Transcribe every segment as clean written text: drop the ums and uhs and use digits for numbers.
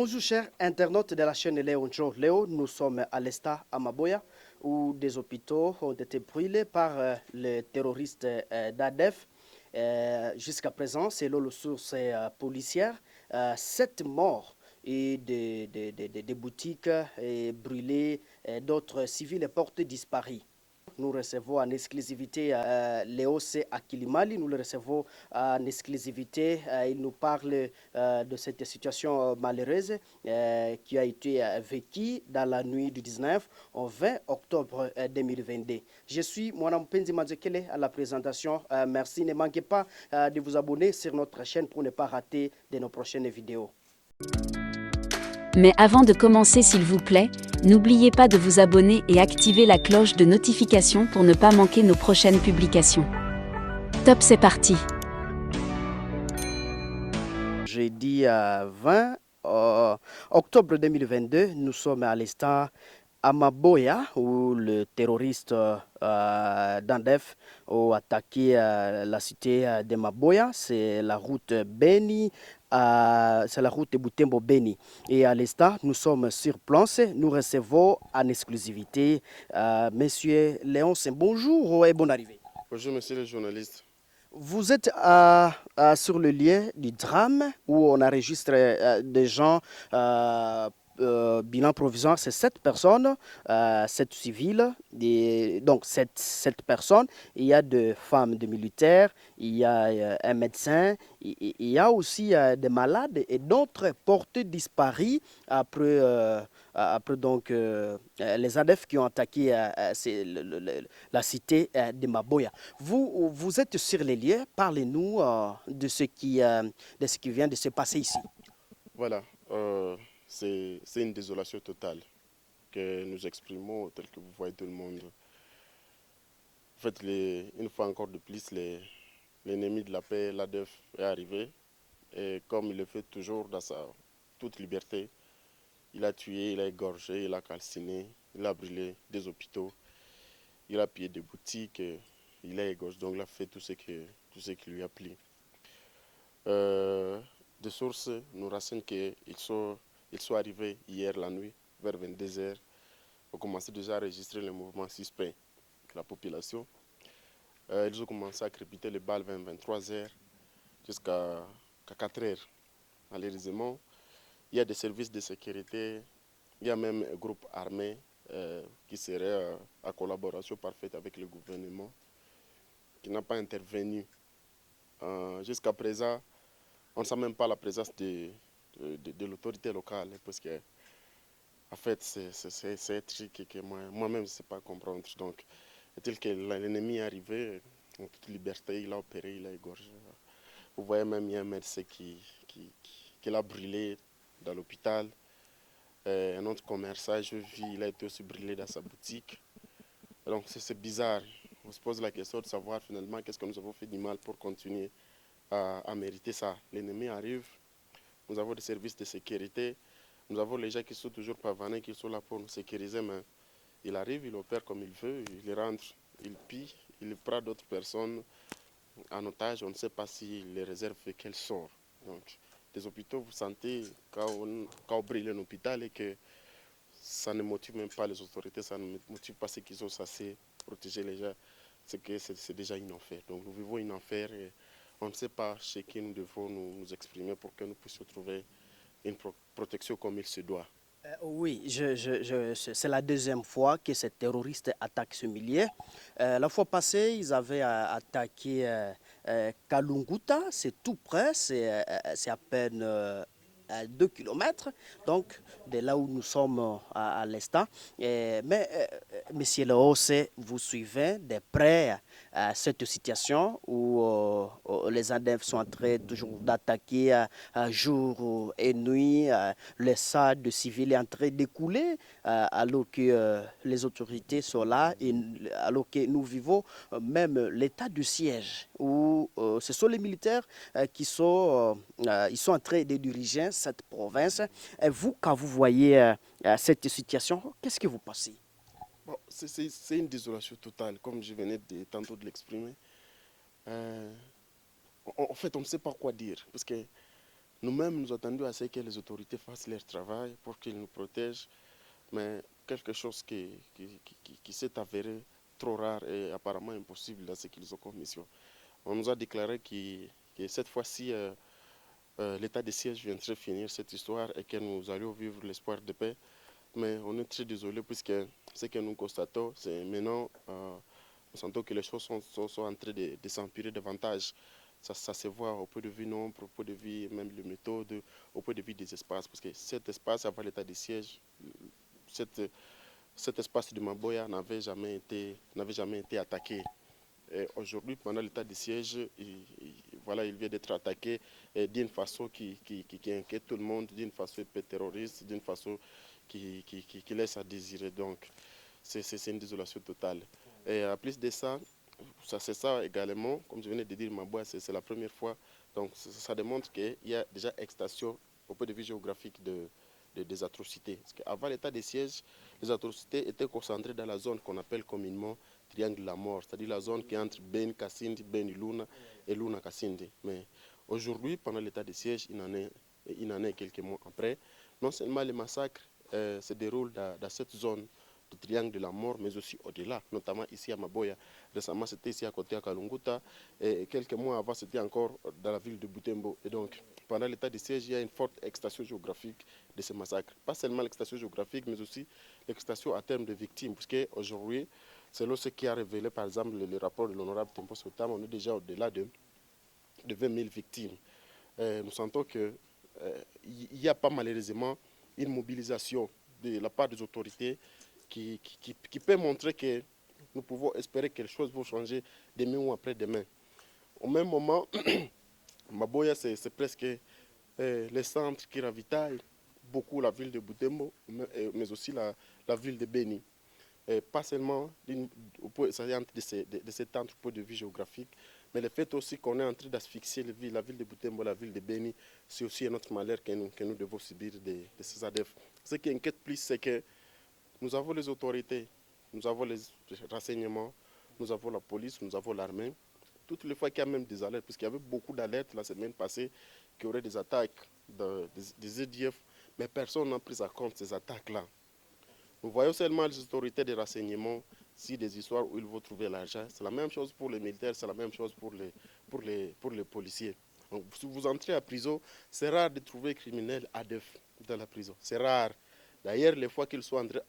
Bonjour chers internautes de la chaîne Léo Njo. Léo, nous sommes à l'Esta à Maboya où des hôpitaux ont été brûlés par les terroristes d'ADEF. Jusqu'à présent, selon les sources policières, 7 morts et des boutiques brûlées, d'autres civils et portés disparus. Nous recevons en exclusivité Léo C. Akilimali, nous le recevons en exclusivité. Il nous parle de cette situation malheureuse qui a été vécue dans la nuit du 19 au 20 octobre 2022. Je suis Mouanam Penzi Manzekele à la présentation. Merci, ne manquez pas de vous abonner sur notre chaîne pour ne pas rater de nos prochaines vidéos. Mais avant de commencer, s'il vous plaît, n'oubliez pas de vous abonner et activer la cloche de notification pour ne pas manquer nos prochaines publications. Top, c'est parti. Jeudi 20 octobre 2022, nous sommes à l'instant à Maboya où le terroriste d'Andef a attaqué la cité de Maboya. C'est la route Beni. C'est la route de Butembo-Beni. Et à l'instant, nous sommes sur place. Nous recevons en exclusivité Monsieur Léonce. Bonjour et bonne arrivée. Bonjour, monsieur le journaliste. Vous êtes sur le lieu du drame où on enregistre des gens. Bilan provisoire, c'est 7 personnes, 7 civils, donc 7 personnes. Il y a des femmes, des militaires, il y a un médecin, il y a aussi des malades et d'autres portés disparus après donc, les ADF qui ont attaqué la cité de Maboya. Vous êtes sur les lieux, parlez-nous de ce qui vient de se passer ici. Voilà, c'est une désolation totale que nous exprimons tel que vous voyez tout le monde. En fait, une fois encore de plus, l'ennemi de la paix, l'ADF, est arrivé. Et comme il le fait toujours dans sa toute liberté, il a tué, il a égorgé, il a calciné, il a brûlé des hôpitaux, il a pillé des boutiques, il a égorgé, donc il a fait tout ce qui lui a plu. Des sources nous renseignent qu'ils sont arrivés hier la nuit, vers 22 heures, ont commencé déjà à enregistrer les mouvements suspects de la population. Ils ont commencé à crépiter les balles vers 23 heures jusqu'à 4 heures. Malheureusement, il y a des services de sécurité, il y a même un groupe armé qui serait en collaboration parfaite avec le gouvernement, qui n'a pas intervenu. Jusqu'à présent, on ne sent même pas la présence de l'autorité locale, parce que, en fait, c'est un truc que moi-même je ne sais pas comprendre. Donc, est-il que l'ennemi est arrivé en toute liberté, il a opéré, il a égorgé. Vous voyez même, il y a un médecin qui l'a brûlé dans l'hôpital. Un autre commerçant, je vis, il a été aussi brûlé dans sa boutique. Donc, c'est bizarre. On se pose la question de savoir finalement qu'est-ce que nous avons fait du mal pour continuer à mériter ça. L'ennemi arrive, nous avons des services de sécurité, nous avons les gens qui sont toujours pavanés, qui sont là pour nous sécuriser, mais il arrive, il opère comme il veut, il rentre, il pille, il prend d'autres personnes en otage, on ne sait pas s'il les réserve et qu'elles sortent. Donc, des hôpitaux, vous sentez, quand on brûle un hôpital et que ça ne motive même pas les autorités, ça ne motive pas ceux qui sont censés protéger les gens, c'est que c'est déjà une enfer. Donc nous vivons une enfer et on ne sait pas chez qui nous devons nous exprimer pour que nous puissions trouver une protection comme il se doit. Oui, c'est la deuxième fois que ces terroristes attaquent ce milieu. La fois passée, ils avaient attaqué Kalunguta, c'est tout près, c'est à peine 2 kilomètres, donc de là où nous sommes à l'instant. Monsieur le Hausse, vous suivez de près cette situation où les ADF sont en train toujours d'attaquer jour et nuit, le sang de civils est en train d'écouler alors que les autorités sont là et alors que nous vivons même l'état de siège où ce sont les militaires qui sont, ils sont en train de diriger cette province. Et vous, quand vous voyez cette situation, qu'est-ce que vous pensez? Bon, c'est une désolation totale, comme je venais tantôt de l'exprimer. En fait, on ne sait pas quoi dire, parce que Nous-mêmes, nous attendons à ce que les autorités fassent leur travail pour qu'ils nous protègent, mais quelque chose qui s'est avéré trop rare et apparemment impossible dans ce qu'ils ont comme mission. On nous a déclaré que cette fois-ci, l'état de siège viendrait finir cette histoire et que nous allions vivre l'espoir de paix. Mais on est très désolé puisque ce que nous constatons, c'est maintenant, nous sentons que les choses sont en train de s'empirer davantage. Ça se voit au point de vue nombre, au point de vue même les méthodes, au point de vue des espaces. Parce que cet espace, avant l'état de siège, cet espace de Maboya n'avait jamais été attaqué. Aujourd'hui, pendant l'état de siège, voilà, il vient d'être attaqué d'une façon qui inquiète tout le monde, d'une façon peu terroriste, d'une façon qui laisse à désirer. Donc, c'est une désolation totale. Et en plus de ça, c'est ça également, comme je venais de dire, Maboya, c'est la première fois. Donc, ça démontre qu'il y a déjà extension au point de vue géographique des atrocités. Parce qu'avant l'état de siège, les atrocités étaient concentrées dans la zone qu'on appelle communément Triangle de la mort, c'est-à-dire la zone qui est entre Ben Kassindi, Ben Luna et Luna Kassindi. Mais aujourd'hui, pendant l'état de siège, il en est quelques mois après. Non seulement les massacres se déroulent dans cette zone du triangle de la mort, mais aussi au-delà, notamment ici à Maboya. Récemment, c'était ici à côté à Kalunguta, et quelques mois avant, c'était encore dans la ville de Butembo. Et donc, pendant l'état de siège, il y a une forte extension géographique de ces massacres. Pas seulement l'extension géographique, mais aussi l'extension à terme de victimes, puisque aujourd'hui, selon ce qui a révélé, par exemple, le rapport de l'honorable Tempo Sotam, on est déjà au-delà de 20 000 victimes. Nous sentons qu'il n'y a pas malheureusement une mobilisation de la part des autorités qui peut montrer que nous pouvons espérer que les choses vont changer demain ou après-demain. Au même moment, Maboya, c'est presque les centres qui ravitaillent beaucoup la ville de Butembo, mais aussi la ville de Beni. Pas seulement de cet point de vue géographique, mais le fait aussi qu'on est en train d'asphyxier la ville de Butembo, la ville de Beni, c'est aussi un autre malheur que nous devons subir de ces ADF. Ce qui inquiète plus, c'est que nous avons les autorités, nous avons les renseignements, nous avons la police, nous avons l'armée. Toutes les fois qu'il y a même des alertes, parce qu'il y avait beaucoup d'alertes la semaine passée, qu'il y aurait des attaques des EDF, mais personne n'a pris en compte ces attaques-là. Nous voyons seulement les autorités de renseignement, si des histoires où ils vont trouver l'argent. C'est la même chose pour les militaires, c'est la même chose pour les policiers. Donc, si vous entrez à prison, c'est rare de trouver criminels ADF dans la prison. C'est rare. D'ailleurs, les fois qu'ils entrent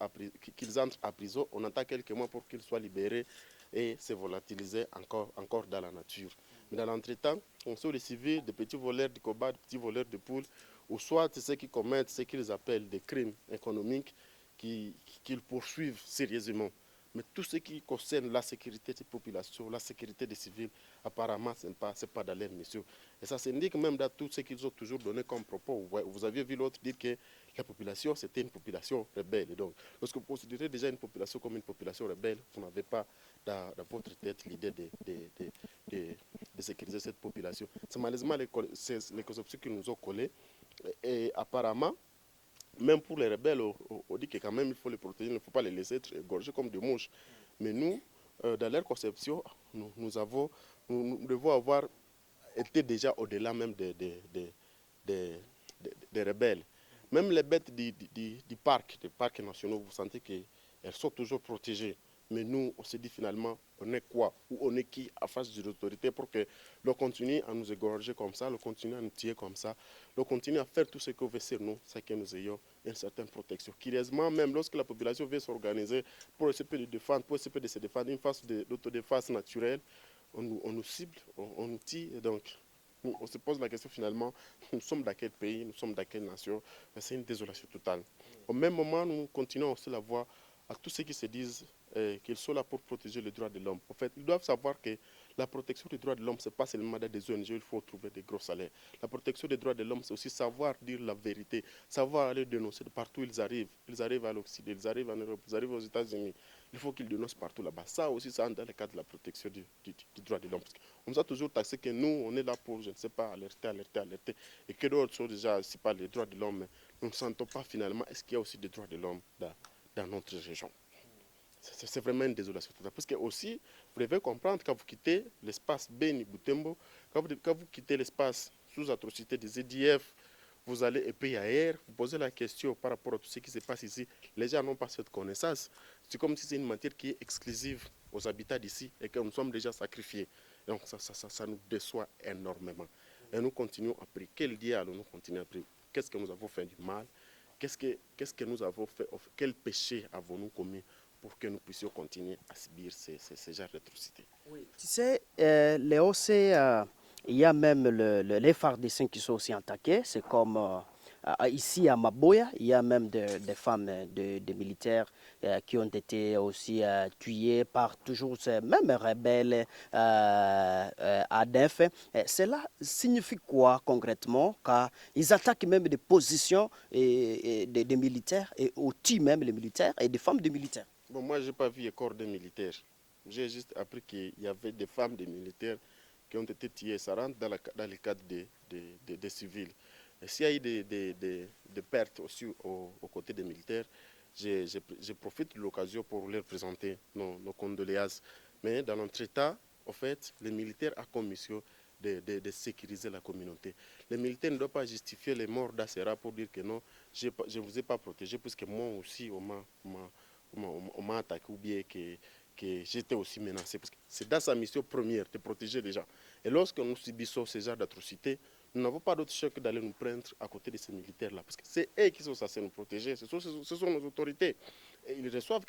à prison, on attend quelques mois pour qu'ils soient libérés et se volatiliser encore dans la nature. Mais dans l'entretemps, on sait les civils, des petits voleurs de cobat, des petits voleurs de poules, ou soit ceux qui commettent ce qu'ils appellent des crimes économiques, qu'ils poursuivent sérieusement. Mais tout ce qui concerne la sécurité des populations, la sécurité des civils, apparemment, ce n'est pas dans l'air, messieurs. Et ça s'indique même dans tout ce qu'ils ont toujours donné comme propos. Vous aviez vu l'autre dire que la population, c'était une population rebelle. Et donc, lorsque vous considérez déjà une population comme une population rebelle, vous n'avez pas dans votre tête l'idée de sécuriser cette population. C'est malheureusement les conceptions qui nous ont collés. Et apparemment, même pour les rebelles, on dit que quand même il faut les protéger, il ne faut pas les laisser être égorgés comme des mouches. Mais nous, dans leur conception, nous devons avoir été déjà au-delà même des rebelles. Même les bêtes des parcs nationaux, vous sentez qu'elles sont toujours protégées. Mais nous, on se dit finalement, on est quoi ou on est qui à face de l'autorité pour que l'on continue à nous égorger comme ça, l'on continue à nous tuer comme ça, l'on continue à faire tout ce qu'on veut sur nous, c'est que nous ayons une certaine protection. Curieusement, même lorsque la population veut s'organiser pour essayer de défendre, pour essayer de se défendre, une phase d'autodéfense naturelle, on nous cible, on nous tue, et donc on se pose la question finalement, nous sommes dans quel pays, nous sommes dans quelle nation, c'est une désolation totale. Au même moment, nous continuons aussi la voix à tous ceux qui se disent qu'ils sont là pour protéger les droits de l'homme. En fait, ils doivent savoir que la protection des droits de l'homme, ce n'est pas seulement dans des ONG, il faut trouver des gros salaires. La protection des droits de l'homme, c'est aussi savoir dire la vérité, savoir aller dénoncer de partout où ils arrivent. Ils arrivent à l'Occident, ils arrivent en Europe, ils arrivent aux États-Unis. Il faut qu'ils dénoncent partout là-bas. Ça aussi, ça entre dans le cadre de la protection du droit de l'homme. On nous a toujours taxé que nous, on est là pour, je ne sais pas, alerter. Et que d'autres sont déjà, c'est pas les droits de l'homme, mais nous ne sentons pas finalement, est-ce qu'il y a aussi des droits de l'homme dans notre région. C'est vraiment une désolation. Parce que aussi, vous devez comprendre, quand vous quittez l'espace Beni Butembo, quand vous quittez l'espace sous atrocité des EDF, vous allez et puis ailleurs, vous posez la question par rapport à tout ce qui se passe ici. Les gens n'ont pas cette connaissance. C'est comme si c'est une matière qui est exclusive aux habitants d'ici et que nous sommes déjà sacrifiés. Donc ça nous déçoit énormément. Et nous continuons à prier. Quel diable nous continuons à prier? Qu'est-ce que nous avons fait du mal? Qu'est-ce que nous avons fait? Quel péché avons-nous commis pour que nous puissions continuer à subir ces genres d'atrocités? Oui. Tu sais, les OC, il y a même les FARDC qui sont aussi attaqués. C'est comme ici à Maboya, il y a même des femmes, des militaires qui ont été aussi tuées par toujours ces mêmes rebelles ADF. Cela signifie quoi concrètement? Car ils attaquent même des positions des militaires et tuent même les militaires et des femmes de militaires. Bon, moi, je n'ai pas vu les corps des militaires. J'ai juste appris qu'il y avait des femmes des militaires qui ont été tuées. Ça rentre dans le cadre des civils. Et s'il y a eu des pertes aussi aux côtés des militaires, je profite de l'occasion pour leur présenter nos condoléances. Mais dans notre État, en fait, les militaires ont comme mission de sécuriser la communauté. Les militaires ne doivent pas justifier les morts d'Assera pour dire que non, je ne vous ai pas protégé, puisque moi aussi, on m'a attaqué ou bien que j'étais aussi menacé. Parce que c'est dans sa mission première de protéger les gens. Et lorsque nous subissons ce genre d'atrocités, nous n'avons pas d'autre choix que d'aller nous prendre à côté de ces militaires-là. Parce que c'est eux qui sont censés nous protéger, ce sont nos autorités. Et ils reçoivent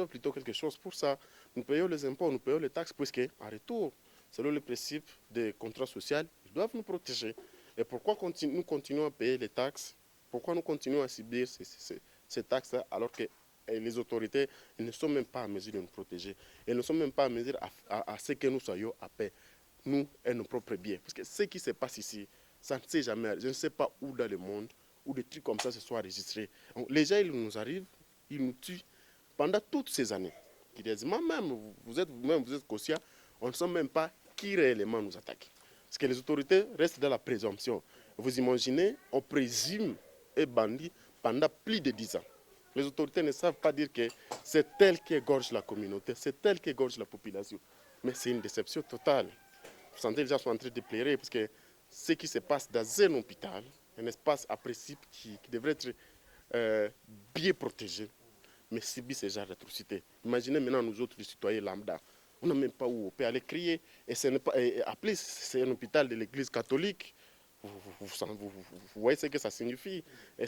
plutôt quelque chose pour ça. Nous payons les impôts, nous payons les taxes, puisque en retour, selon le principe des contrats sociaux, ils doivent nous protéger. Et pourquoi nous continuons à payer les taxes? Pourquoi nous continuons à subir ces taxes-là alors que les autorités ne sont même pas en mesure de nous protéger? Elles ne sont même pas en mesure à ce que nous soyons à paix, nous et nos propres biens. Parce que ce qui se passe ici, ça ne sait jamais. Je ne sais pas où dans le monde, où des trucs comme ça se soient enregistrés. Donc, les gens, ils nous arrivent, ils nous tuent pendant toutes ces années. Curieusement même, vous êtes conscient, on ne sait même pas qui réellement nous attaque. Parce que les autorités restent dans la présomption. Vous imaginez, on présume un bandit pendant plus de 10 ans. Les autorités ne savent pas dire que c'est elle qui égorge la communauté, c'est elle qui égorge la population. Mais c'est une déception totale. Vous sentez les gens sont en train de pleurer parce que ce qui se passe dans un hôpital, un espace à principe qui devrait être bien protégé, mais subit ce genre d'atrocité. Imaginez maintenant nous autres, les citoyens lambda, on n'a même pas où on peut aller crier. Et ce n'est pas, appeler, c'est un hôpital de l'église catholique. Vous voyez ce que ça signifie. Et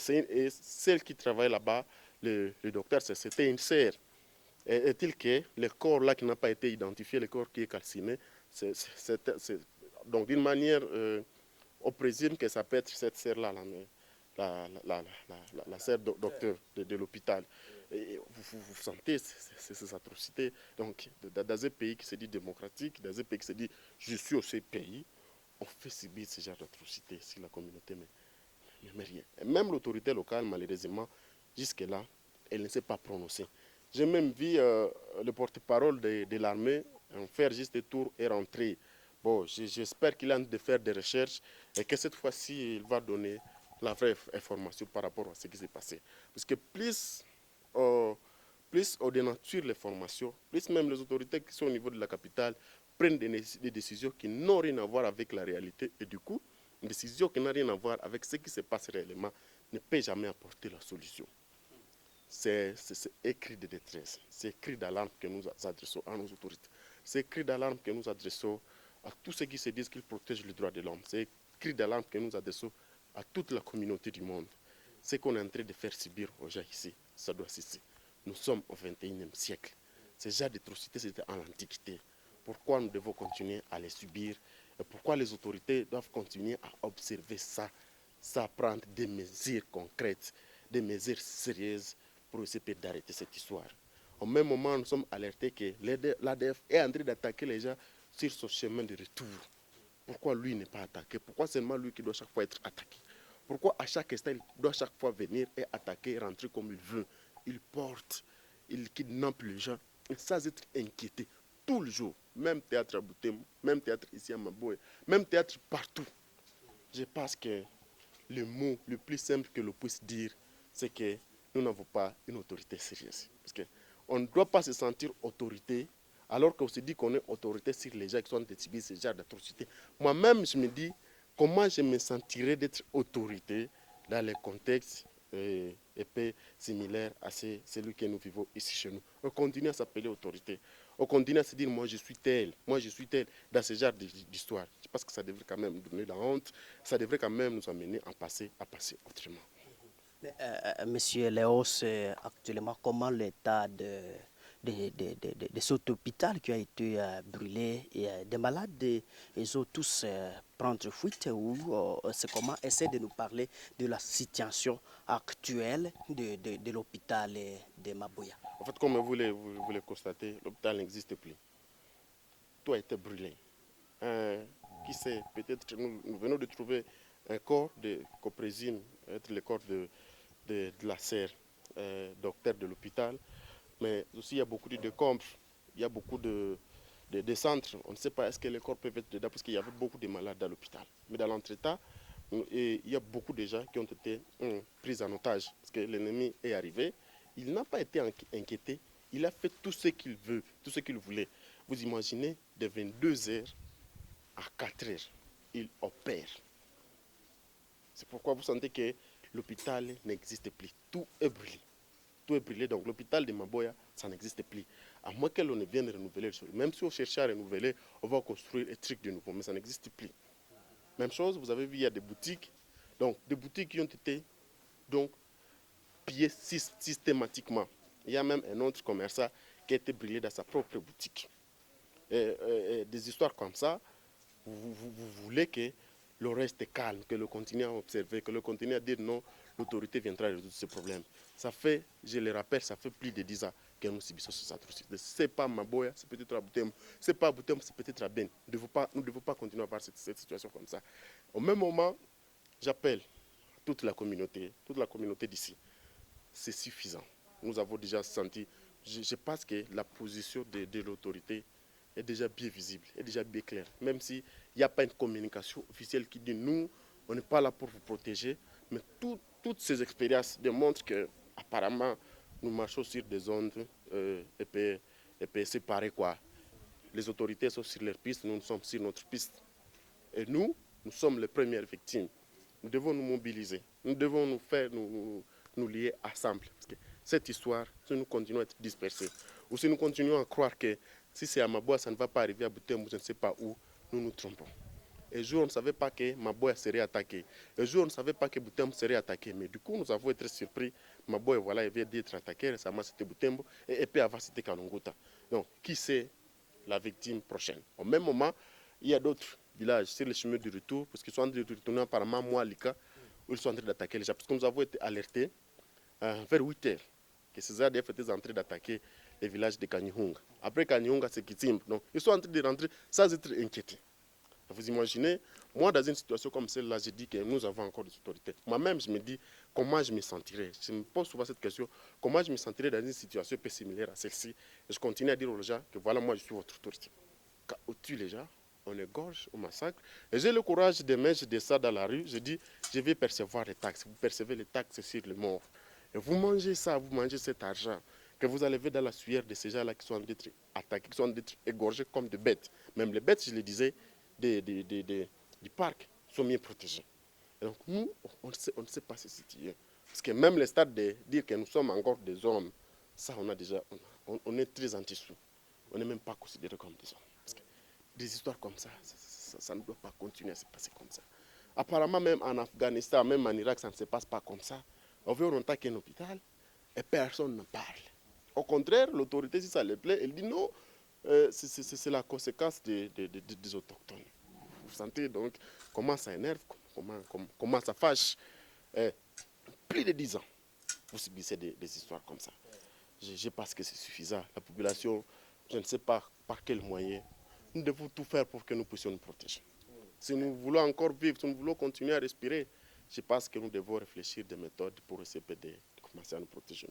celle qui travaille là-bas, le docteur, c'était une sœur. Est-il que le corps là qui n'a pas été identifié, le corps qui est calciné, donc d'une manière, on présume que ça peut être cette sœur-là, la sœur docteur de l'hôpital. Et vous sentez ces atrocités. Donc, dans un pays qui se dit démocratique, dans un pays qui se dit je suis aussi pays, on fait subir ce genre d'atrocités si la communauté mais rien. Et même l'autorité locale, malheureusement, jusque-là, elle ne s'est pas prononcée. J'ai même vu le porte-parole de l'armée faire juste des tours et rentrer. Bon, j'espère qu'il a de faire des recherches et que cette fois-ci, il va donner la vraie information par rapport à ce qui s'est passé. Parce que plus on dénature les formations, plus même les autorités qui sont au niveau de la capitale prennent des décisions qui n'ont rien à voir avec la réalité. Et du coup, une décision qui n'a rien à voir avec ce qui se passe réellement ne peut jamais apporter la solution. C'est écrit de détresse, c'est écrit d'alarme que nous adressons à nos autorités. C'est écrit d'alarme que nous adressons à tous ceux qui se disent qu'ils protègent les droits de l'homme. C'est écrit d'alarme que nous adressons à toute la communauté du monde. Ce qu'on est en train de faire subir aux gens ici, ça doit cesser. Nous sommes au XXIe siècle. Ces genres d'atrocités, c'était en l'Antiquité. Pourquoi nous devons continuer à les subir? Et pourquoi les autorités doivent continuer à observer ça, prendre des mesures concrètes, des mesures sérieuses pour essayer d'arrêter cette histoire? Au même moment, nous sommes alertés que l'ADF est en train d'attaquer les gens sur son chemin de retour. Pourquoi lui n'est pas attaqué? Pourquoi seulement lui qui doit chaque fois être attaqué? Pourquoi à chaque instant, il doit chaque fois venir et attaquer, rentrer comme il veut? Il porte, il kidnappe les gens sans être inquiété. Tout le jour, même théâtre à Boutem, même théâtre ici à Maboye, même théâtre partout. Je pense que le mot le plus simple que l'on puisse dire, c'est que nous n'avons pas une autorité sérieuse. Parce qu'on ne doit pas se sentir autorité alors qu'on se dit qu'on est autorité sur les gens qui sont subis ce genre d'atrocités. Moi-même, je me dis, comment je me sentirais d'être autorité dans les contextes épais similaires à celui que nous vivons ici chez nous. On continue à s'appeler autorité. On continue à se dire, moi je suis tel, dans ce genre d'histoire. Je pense que ça devrait quand même nous donner la honte, ça devrait quand même nous amener à passer autrement. Monsieur Léos, actuellement, comment l'état de cet hôpital qui a été brûlé et des malades, ils ont tous prendre fuite ou c'est comment? Essaie de nous parler de la situation actuelle de l'hôpital de Maboya. En fait, comme vous le constatez, l'hôpital n'existe plus. Tout a été brûlé. Qui sait, peut-être nous venons de trouver un corps qu'on présume être le corps de la serre docteur de l'hôpital. Mais aussi, il y a beaucoup de décombres, il y a beaucoup de centres. On ne sait pas est-ce que les corps peuvent être dedans parce qu'il y avait beaucoup de malades dans l'hôpital. Mais dans l'entretemps, il y a beaucoup de gens qui ont été pris en otage parce que l'ennemi est arrivé. Il n'a pas été inquiété. Il a fait tout ce qu'il veut, tout ce qu'il voulait. Vous imaginez, de 22h à 4h, il opère. C'est pourquoi vous sentez que l'hôpital n'existe plus. Tout est brûlé. Tout est brûlé. Donc l'hôpital de Maboya, ça n'existe plus. À moins que l'on ne vienne renouveler. Même si on cherche à renouveler, on va construire un truc de nouveau. Mais ça n'existe plus. Même chose, vous avez vu, il y a des boutiques. Donc des boutiques qui ont été pillées systématiquement. Il y a même un autre commerçant qui a été brûlé dans sa propre boutique. Des histoires comme ça, vous voulez que le reste calme, que le continue à observer, que le continue à dire non, l'autorité viendra résoudre ce problème. Ça fait, je le rappelle, ça fait plus de 10 ans que nous subissons ces atrocités. Ce n'est pas Maboya, c'est peut-être à Butembo. Ce n'est pas à Butembo, c'est peut-être à Ben. Nous ne devons pas continuer à avoir cette situation comme ça. Au même moment, j'appelle toute la communauté d'ici. C'est suffisant. Nous avons déjà senti, je pense que la position de l'autorité est déjà bien visible, est déjà bien claire. Même s'il n'y a pas une communication officielle qui dit nous, on n'est pas là pour vous protéger, mais toutes ces expériences démontrent qu'apparemment, nous marchons sur des ondes épais séparées, quoi. Les autorités sont sur leur piste, nous sommes sur notre piste. Et nous sommes les premières victimes. Nous devons nous mobiliser, nous devons nous lier ensemble. Parce que cette histoire, si nous continuons à être dispersés, ou si nous continuons à croire que si c'est à Maboya, ça ne va pas arriver à Butembo, je ne sais pas où, nous nous trompons. Un jour, on ne savait pas que Maboya serait attaqué. Un jour, on ne savait pas que Butembo serait attaqué. Mais du coup, nous avons été surpris. Maboya, voilà, il vient d'être attaqué. Récemment, c'était Butembo. Et puis avant, c'était Kalunguta. Donc, qui c'est la victime prochaine? Au même moment, il y a d'autres villages sur le chemin du retour, parce qu'ils sont en train de retourner apparemment moi, Lika, où ils sont en train d'attaquer les gens. Parce que nous avons été alertés vers 8h que ces ADF étaient en train d'attaquer les villages de Kanyihunga. Après Kanyihunga, c'est Kitimba. Donc, ils sont en train de rentrer sans être inquiétés. Vous imaginez, moi, dans une situation comme celle-là, je dis que nous avons encore des autorités. Moi-même, je me dis comment je me sentirais. Je me pose souvent cette question, comment je me sentirais dans une situation peu similaire à celle-ci. Et je continue à dire aux gens que voilà, moi, je suis votre autorité. Quand on tue les gens, on égorge, on massacre. Et j'ai le courage de mettre de ça dans la rue. Je dis, je vais percevoir les taxes. Vous percevez les taxes sur les morts. Et vous mangez ça, vous mangez cet argent que vous allez voir dans la sueur de ces gens-là qui sont en train d'être attaqués, qui sont en train d'être égorgés comme des bêtes. Même les bêtes, je le disais, du parc sont mieux protégés. Et donc nous, on ne sait pas se situer. Parce que même le stade de dire que nous sommes encore des hommes, ça on a déjà, on est très en dessous. On n'est même pas considéré comme des hommes. Parce que des histoires comme ça ne doit pas continuer à se passer comme ça. Apparemment même en Afghanistan, même en Irak, ça ne se passe pas comme ça. On veut on attaque un hôpital et personne ne parle. Au contraire, l'autorité, si ça lui plaît, elle dit non, c'est la conséquence des autochtones. Vous sentez donc comment ça énerve, comment ça fâche. Plus de 10 ans, vous subissez des histoires comme ça. Je pense que c'est suffisant. La population, je ne sais pas par quel moyen, nous devons tout faire pour que nous puissions nous protéger. Si nous voulons encore vivre, si nous voulons continuer à respirer, je pense que nous devons réfléchir des méthodes pour essayer de commencer à nous protéger.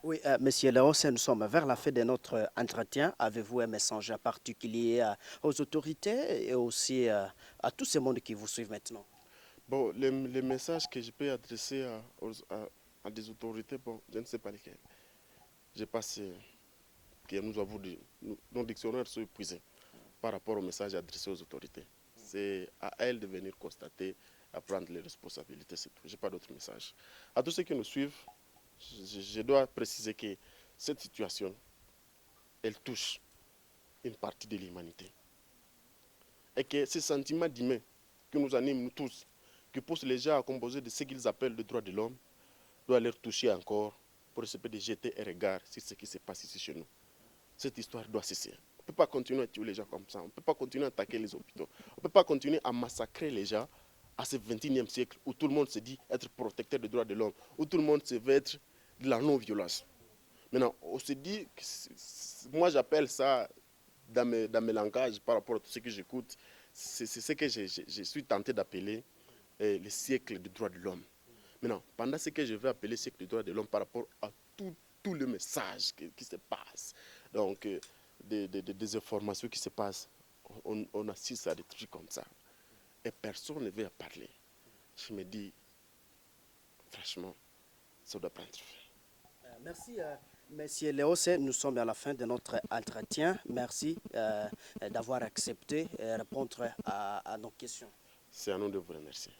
Oui, Monsieur Léos, nous sommes vers la fin de notre entretien. Avez-vous un message particulier aux autorités et aussi à tout ce monde qui vous suit maintenant? Bon, les messages que je peux adresser à des autorités, bon, je ne sais pas lesquels. Je pense que nous avons nos dictionnaires sont épuisés par rapport aux messages adressés aux autorités. C'est à elles de venir constater, à prendre les responsabilités, c'est tout. Je n'ai pas d'autre message. À tous ceux qui nous suivent, je dois préciser que cette situation, elle touche une partie de l'humanité. Et que ce sentiment d'humain qui nous anime, nous tous, qui pousse les gens à composer de ce qu'ils appellent le droit de l'homme, doit leur toucher encore pour essayer de jeter un regard sur ce qui se passe ici chez nous. Cette histoire doit cesser. On ne peut pas continuer à tuer les gens comme ça. On ne peut pas continuer à attaquer les hôpitaux. On ne peut pas continuer à massacrer les gens à ce 21e siècle où tout le monde se dit être protecteur des droits de l'homme, où tout le monde se veut être de la non-violence. Maintenant, on se dit, moi j'appelle ça, dans mes langages, par rapport à tout ce que j'écoute, c'est ce que je suis tenté d'appeler le siècle des droits de l'homme. Maintenant, pendant ce que je vais appeler siècle des droits de l'homme par rapport à tout le message qui se passe, donc des informations qui se passent, on assiste à des trucs comme ça. Et personne ne veut en parler. Je me dis, franchement, ça doit prendre fin. Merci, Monsieur Léos. Nous sommes à la fin de notre entretien. Merci d'avoir accepté de répondre à nos questions. C'est à nous de vous remercier.